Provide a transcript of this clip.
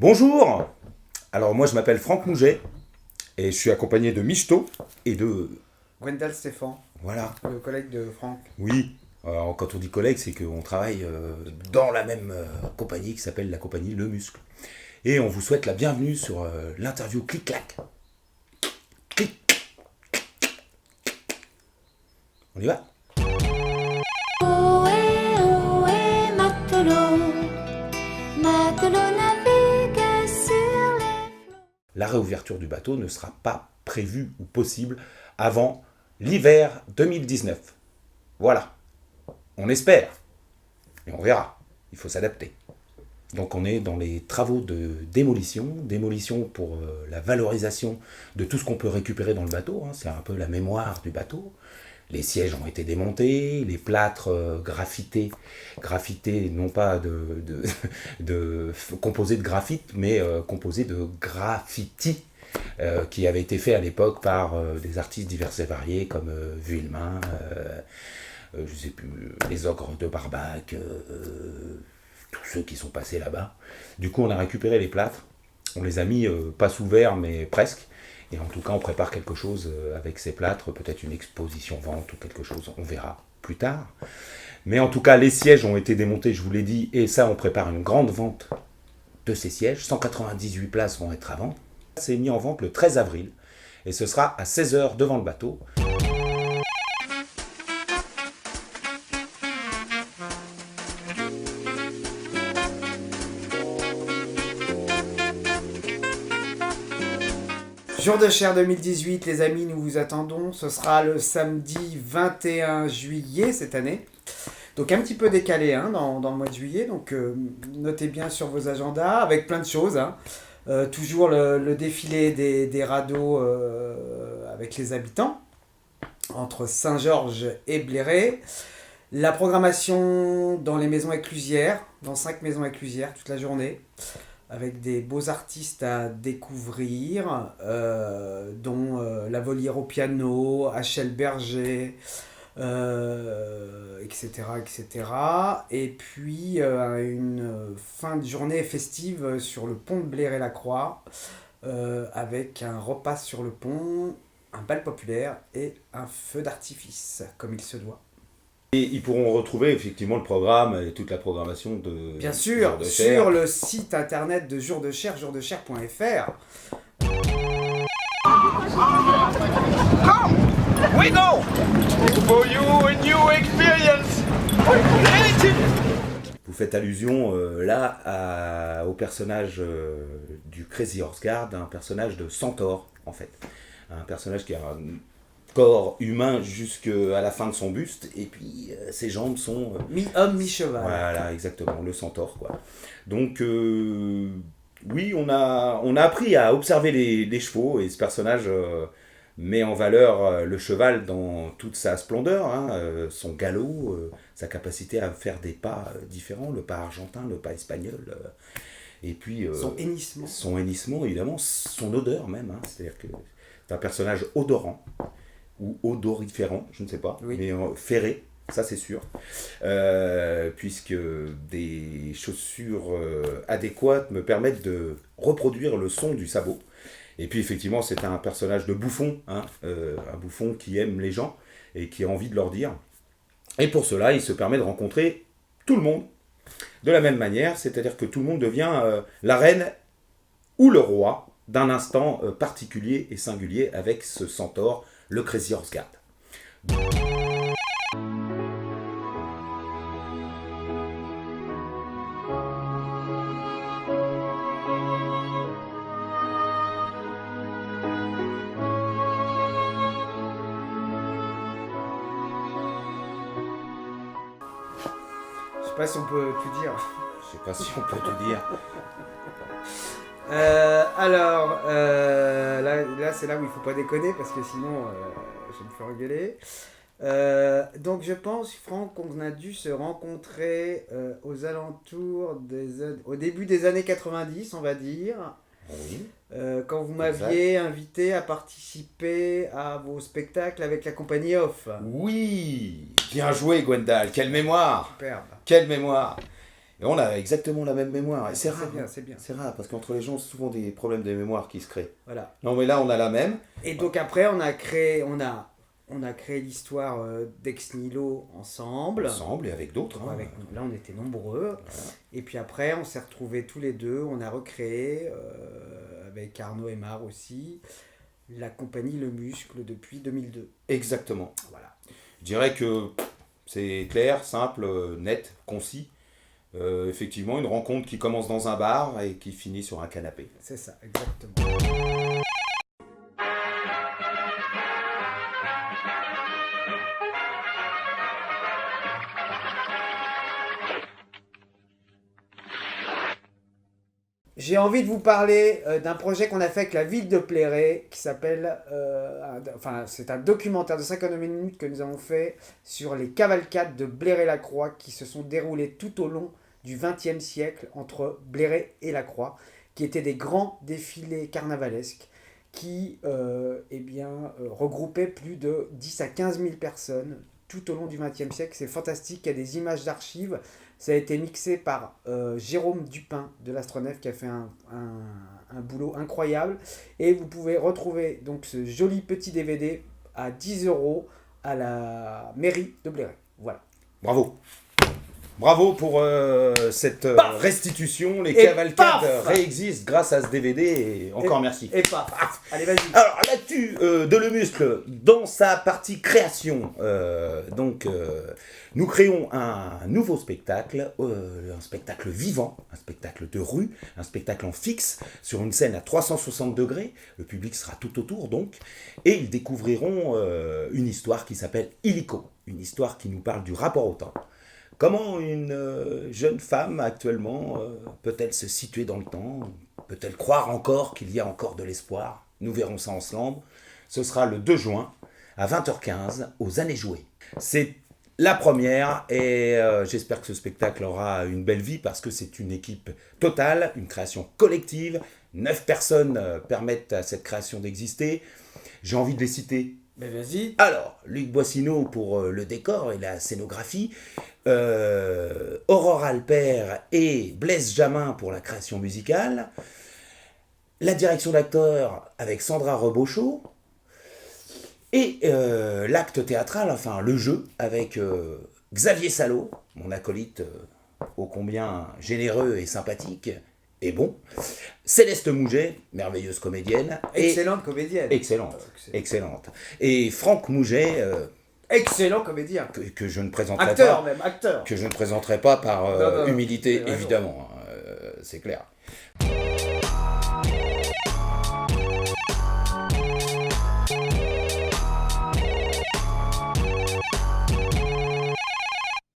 Bonjour. Alors moi je m'appelle Franck Mouget et je suis accompagné de Michto et de... Gwendal Stéphane, Voilà, le collègue de Franck. oui. Alors, quand on dit collègue, c'est qu'on travaille dans la même compagnie qui s'appelle la compagnie Le Muscle. Et on vous souhaite la bienvenue sur l'interview Clic-Clac. Clic. On y va? Ohé, matelot, matelot navigue sur les... La réouverture du bateau ne sera pas prévue ou possible avant l'hiver 2019. Voilà. On espère. Et on verra. Il faut s'adapter. Donc on est dans les travaux de démolition pour la valorisation de tout ce qu'on peut récupérer dans le bateau. C'est un peu la mémoire du bateau. Les sièges ont été démontés, les plâtres graffités non pas composés de graphite, mais composés de graffiti, qui avait été fait à l'époque par des artistes divers et variés comme Vuillemin, je sais plus, les ogres de Barbac, tous ceux qui sont passés là-bas. Du coup, on a récupéré les plâtres, on les a mis pas sous verre, mais presque. Et en tout cas, on prépare quelque chose avec ces plâtres, peut-être une exposition vente ou quelque chose, on verra plus tard. Mais en tout cas, les sièges ont été démontés, je vous l'ai dit, et ça, on prépare une grande vente de ces sièges. 198 places vont être à vendre. C'est mis en vente le 13 avril, et ce sera à 16h devant le bateau. Jour de chair 2018, les amis, nous vous attendons. Ce sera le samedi 21 juillet cette année. Donc un petit peu décalé dans le mois de juillet. Donc notez bien sur vos agendas avec plein de choses. Toujours le défilé des radeaux avec les habitants entre Saint-Georges et Bléré. La programmation dans les maisons éclusières, dans 5 maisons éclusières toute la journée, avec des beaux artistes à découvrir, dont La Volière au piano, H.L. Berger, etc., etc. Et puis une fin de journée festive sur le pont de Bléré-la-Croix, avec un repas sur le pont, un bal populaire et un feu d'artifice, comme il se doit. Et ils pourront retrouver effectivement le programme et toute la programmation de Bien sûr, Jour de Chair. sur le site internet de Jour de Chair, jourdechair.fr. Come, we go for you a new experience. Vous faites allusion au personnage du Crazy Horse Guard, un personnage de centaure en fait. Un personnage qui a un corps humain jusqu'à la fin de son buste, et puis ses jambes sont... Mi-homme, mi-cheval. Voilà, exactement, le centaure, quoi. Donc, oui, on a appris à observer les chevaux, et ce personnage met en valeur le cheval dans toute sa splendeur, son galop, sa capacité à faire des pas différents, le pas argentin, le pas espagnol, et puis... Son hennissement. Son hennissement, évidemment, son odeur même, c'est-à-dire que c'est un personnage odorant, ou odoriférant, je ne sais pas, Oui. mais ferré, ça c'est sûr, puisque des chaussures adéquates me permettent de reproduire le son du sabot. Et puis effectivement, c'est un personnage de bouffon, un bouffon qui aime les gens et qui a envie de leur dire. Et pour cela, il se permet de rencontrer tout le monde de la même manière, c'est-à-dire que tout le monde devient la reine ou le roi d'un instant particulier et singulier avec ce centaure, le Crazy Horse Guard. Je sais pas si on peut tout dire. Je sais pas si on peut te dire. Là c'est là où il faut pas déconner parce que sinon je me fais engueuler. Donc je pense, Franck, qu'on a dû se rencontrer aux alentours au début des années 90, on va dire. Oui. Quand vous m'aviez invité à participer à vos spectacles avec la compagnie Off. Oui, bien joué Gwendal, quelle mémoire, Superbe. quelle mémoire. Et on a exactement la même mémoire. Et c'est rare. C'est bien, c'est bien. C'est rare, parce qu'entre les gens, c'est souvent des problèmes de mémoire qui se créent. Voilà. Non, mais là, on a la même. Et donc après, on a créé l'histoire d'Ex Nihilo ensemble. Ensemble et avec d'autres. hein. Là, on était nombreux. Et puis après, on s'est retrouvés tous les deux. On a recréé, avec Arnaud et Mar aussi, la compagnie Le Muscle depuis 2002. Exactement. Voilà. Je dirais que c'est clair, simple, net, concis. Effectivement, une rencontre qui commence dans un bar et qui finit sur un canapé. C'est ça, exactement. J'ai envie de vous parler d'un projet qu'on a fait avec la ville de Pléré qui s'appelle... c'est un documentaire de 59 minutes que nous avons fait sur les cavalcades de Bléré-la-Croix qui se sont déroulées tout au long du XXe siècle entre Bléré et la Croix, qui étaient des grands défilés carnavalesques qui regroupaient plus de 10 à 15 000 personnes tout au long du XXe siècle. C'est fantastique, il y a des images d'archives. Ça a été mixé par Jérôme Dupin de l'Astronef qui a fait un boulot incroyable. Et vous pouvez retrouver donc ce joli petit DVD à 10 € à la mairie de Bléré. Voilà. Bravo. Bravo pour cette restitution. Les Et cavalcades paf réexistent grâce à ce DVD et encore merci. Et pas. Allez, vas-y. Alors, l'actu de Le Muscle, dans sa partie création, nous créons un nouveau spectacle, un spectacle vivant, un spectacle de rue, un spectacle en fixe, sur une scène à 360 degrés. Le public sera tout autour, donc. Et ils découvriront une histoire qui s'appelle Illico, une histoire qui nous parle du rapport au temps. Comment une jeune femme actuellement peut-elle se situer dans le temps? Peut-elle croire encore qu'il y a encore de l'espoir? Nous verrons ça ensemble. Ce sera le 2 juin à 20h15 aux Années Jouées. C'est la première et j'espère que ce spectacle aura une belle vie parce que c'est une équipe totale, une création collective. 9 personnes permettent à cette création d'exister. J'ai envie de les citer. Mais vas-y. Alors, Luc Boissineau pour le décor et la scénographie, Aurore Alpert et Blaise Jamin pour la création musicale, la direction d'acteur avec Sandra Rebochot, et l'acte théâtral, enfin le jeu, avec Xavier Salot, mon acolyte ô combien généreux et sympathique, et bon, Céleste Mouget, merveilleuse comédienne. Excellente comédienne. Excellente. Et Franck Mouget, excellent comédien. que je ne présenterai Acteur pas. même, acteur. Que je ne présenterai pas par Non, humilité, c'est vrai, évidemment. C'est clair.